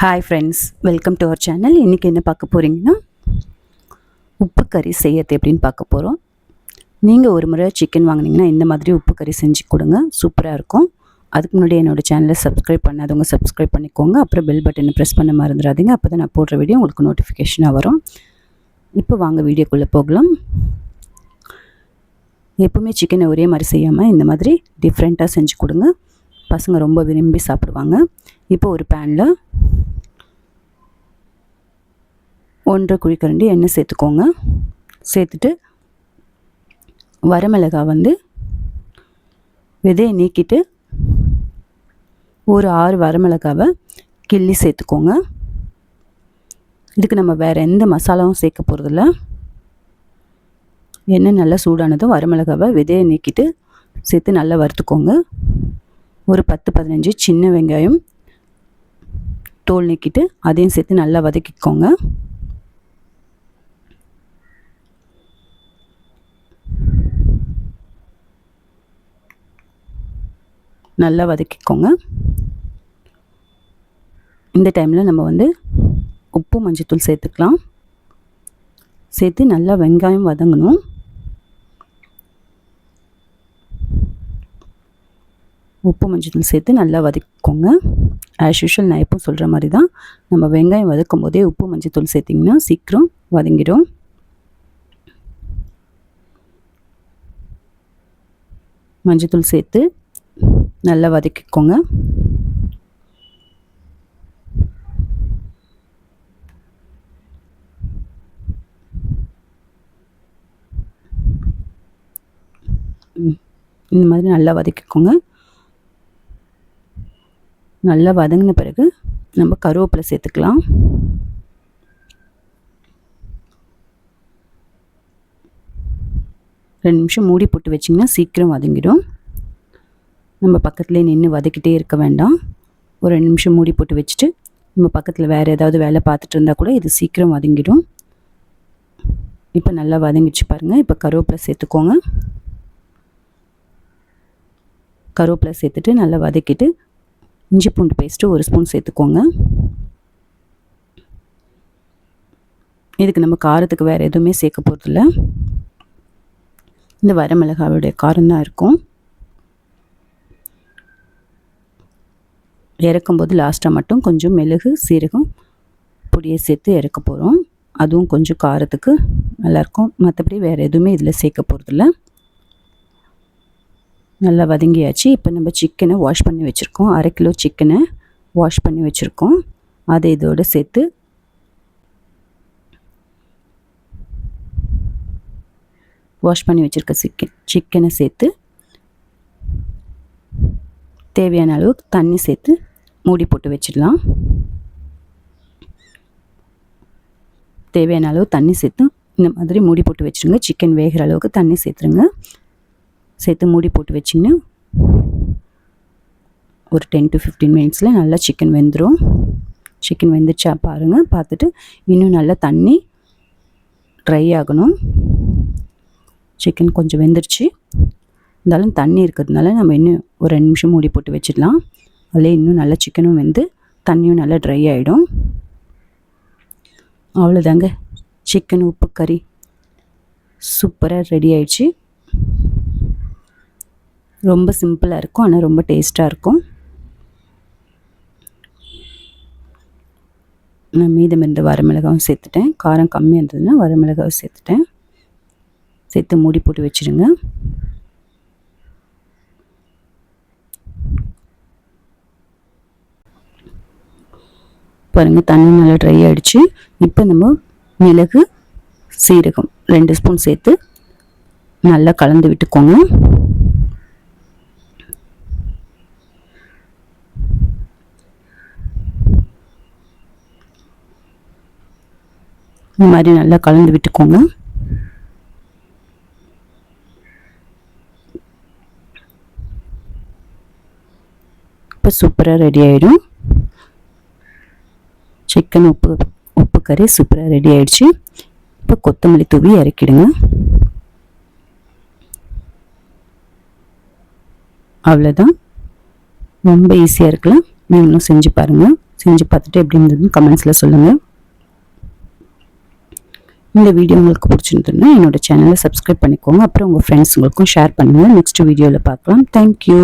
Hi friends, welcome to our channel. இன்றைக்கி என்ன பார்க்க போகிறீங்கன்னா, உப்பு கறி செய்யறது எப்படின்னு பார்க்க போகிறோம். நீங்கள் ஒரு முறை சிக்கன் வாங்கினீங்கன்னா இந்த மாதிரி உப்பு கறி செஞ்சு கொடுங்க, சூப்பராக இருக்கும். அதுக்கு முன்னாடி என்னோடய சேனலை சப்ஸ்கிரைப் பண்ணாதவங்க சப்ஸ்கிரைப் பண்ணிக்கோங்க. அப்புறம் பெல் பட்டனை ப்ரெஸ் பண்ண மறந்துடாதீங்க. அப்போ தான் நான் போடுற வீடியோ உங்களுக்கு நோட்டிஃபிகேஷனாக வரும். இப்போ வாங்க வீடியோக்குள்ளே போகலாம். எப்போவுமே சிக்கனை ஒரே மாதிரி செய்யாமல் இந்த மாதிரி டிஃப்ரெண்ட்டாக செஞ்சு கொடுங்க, பசங்க ரொம்ப விரும்பி சாப்பிடுவாங்க. இப்போ ஒரு பேனில் 1 குழிக்கரண்டி எண்ணெய் சேர்த்துக்கோங்க. சேர்த்துட்டு வரமிளகாய் விதையை நீக்கிட்டு ஒரு 6 வரமிளகாவை கிள்ளி சேர்த்துக்கோங்க. இதுக்கு நம்ம வேறு எந்த மசாலாவும் சேர்க்க போகிறதில்ல. எண்ணெய் நல்லா சூடானதும் வரமிளகாவை விதையை நீக்கிட்டு சேர்த்து நல்லா வறுத்துக்கோங்க. ஒரு 10-15 சின்ன வெங்காயம் தோல் நீக்கிட்டு அதையும் சேர்த்து நல்லா வதக்கிக்கோங்க. நல்லா வதக்கிக்கோங்க. இந்த டைமில் நம்ம உப்பு மஞ்சத்தூள் சேர்த்துக்கலாம். சேர்த்து நல்லா வெங்காயம் வதங்கணும். உப்பு மஞ்சத்தூள் சேர்த்து நல்லா வதக்கிக்கோங்க. ஆஸ் யூஷுவல் நான் எப்போ சொல்கிற மாதிரி தான், நம்ம வெங்காயம் வதக்கும் போதே உப்பு மஞ்சத்தூள் சேர்த்திங்கன்னா சீக்கிரம் வதங்கிடும். மஞ்சத்தூள் சேர்த்து நல்லா வதக்கிக்கோங்க. இந்த மாதிரி நல்லா வதக்கிக்கோங்க. நல்லா வதங்கின பிறகு நம்ம கருவேப்பிலை சேர்த்துக்கலாம். ரெண்டு நிமிஷம் மூடி போட்டு வச்சிங்கன்னா சீக்கிரம் வதங்கிடும். நம்ம பக்கத்துலேயே நின்று வதக்கிட்டே இருக்க வேண்டாம். ஒரு 2 நிமிஷம் மூடி போட்டு வச்சுட்டு நம்ம பக்கத்தில் வேறு ஏதாவது வேலை பார்த்துட்டு இருந்தால் கூட இது சீக்கிரம் வதங்கிடும். இப்போ நல்லா வதங்கிடுச்சு பாருங்கள். இப்போ கருவேப்பிலை சேர்த்துக்கோங்க. கருவேப்பிலை சேர்த்துட்டு நல்லா வதக்கிட்டு இஞ்சி பூண்டு பேஸ்ட்டு 1 ஸ்பூன் சேர்த்துக்கோங்க. இதுக்கு நம்ம காரத்துக்கு வேறு எதுவுமே சேர்க்க போகிறதில்ல. இந்த வரமிளகாவுடைய காரம் தான் இருக்கும். இறக்கும்போது லாஸ்ட்டாக மட்டும் கொஞ்சம் மிளகு சீரகம் பொடியை சேர்த்து இறக்க போகிறோம். அதுவும் கொஞ்சம் காரத்துக்கு நல்லாயிருக்கும். மற்றபடி வேறு எதுவுமே இதில் சேர்க்க போகிறதில்ல. நல்லா வதங்கியாச்சு. இப்போ நம்ம சிக்கனை வாஷ் பண்ணி வச்சுருக்கோம். 1/2 கிலோ சிக்கனை வாஷ் பண்ணி வச்சுருக்கோம். அதை இதோடு சேர்த்து வாஷ் பண்ணி வச்சுருக்க சிக்கனை சேர்த்து தேவையான அளவு தண்ணி சேர்த்து மூடி போட்டு வச்சிடலாம். தேவையான அளவு தண்ணி சேர்த்து இந்த மாதிரி மூடி போட்டு வச்சுருங்க. சிக்கன் வேகிற அளவுக்கு தண்ணி சேர்த்துருங்க. சேர்த்து மூடி போட்டு வச்சிங்கன்னா ஒரு 10 to 15 மினிட்ஸில் நல்லா சிக்கன் வெந்துடும். சிக்கன் வெந்துச்சா பாருங்கள். பார்த்துட்டு இன்னும் நல்லா தண்ணி ட்ரை ஆகணும். சிக்கன் கொஞ்சம் வெந்துருச்சு, இருந்தாலும் தண்ணி இருக்கிறதுனால நம்ம இன்னும் ஒரு 2 நிமிஷம் மூடி போட்டு வச்சிடலாம். அதில் இன்னும் நல்லா சிக்கனும் வெந்து தண்ணியும் நல்லா ட்ரை ஆகிடும். அவ்வளோதாங்க, சிக்கன் உப்பு கறி சூப்பராக ரெடி ஆயிடுச்சு. ரொம்ப சிம்பிளாக இருக்கும், ஆனால் ரொம்ப டேஸ்ட்டாக இருக்கும். நான் மீதம் இருந்த வரமிளகாவும் சேர்த்துட்டேன். காரம் கம்மியாக இருந்ததுன்னா வரமிளகாவும் சேர்த்துட்டேன். சேர்த்து மூடி போட்டு வச்சுருங்க. பாருங்கள், தண்ணி நல்லா ட்ரை ஆகிடுச்சு. இப்போ நம்ம மிளகு சீரகம் 2 ஸ்பூன் சேர்த்து நல்லா கலந்து விட்டுக்கோங்க. இந்த மாதிரி நல்லா கலந்து விட்டுக்கோங்க. இப்போ சூப்பராக ரெடி ஆகிடும். சிக்கன் உப்பு கறி சூப்பராக ரெடி ஆகிடுச்சு. இப்போ கொத்தமல்லி தூவி இறக்கிடுங்க. அவ்வளோதான், ரொம்ப ஈஸியாக இருக்கலாம். நீங்களும் செஞ்சு பாருங்கள். செஞ்சு பார்த்துட்டு எப்படி இருந்ததுன்னு கமெண்ட்ஸில் சொல்லுங்கள். இந்த வீடியோ உங்களுக்கு பிடிச்சிருந்ததுன்னா என்னோட சேனலை சப்ஸ்கிரைப் பண்ணிக்கோங்க. அப்புறம் உங்கள் ஃப்ரெண்ட்ஸுங்களுக்கும் ஷேர் பண்ணுங்கள். நெக்ஸ்ட் வீடியோவில் பார்க்கலாம். தேங்க்யூ.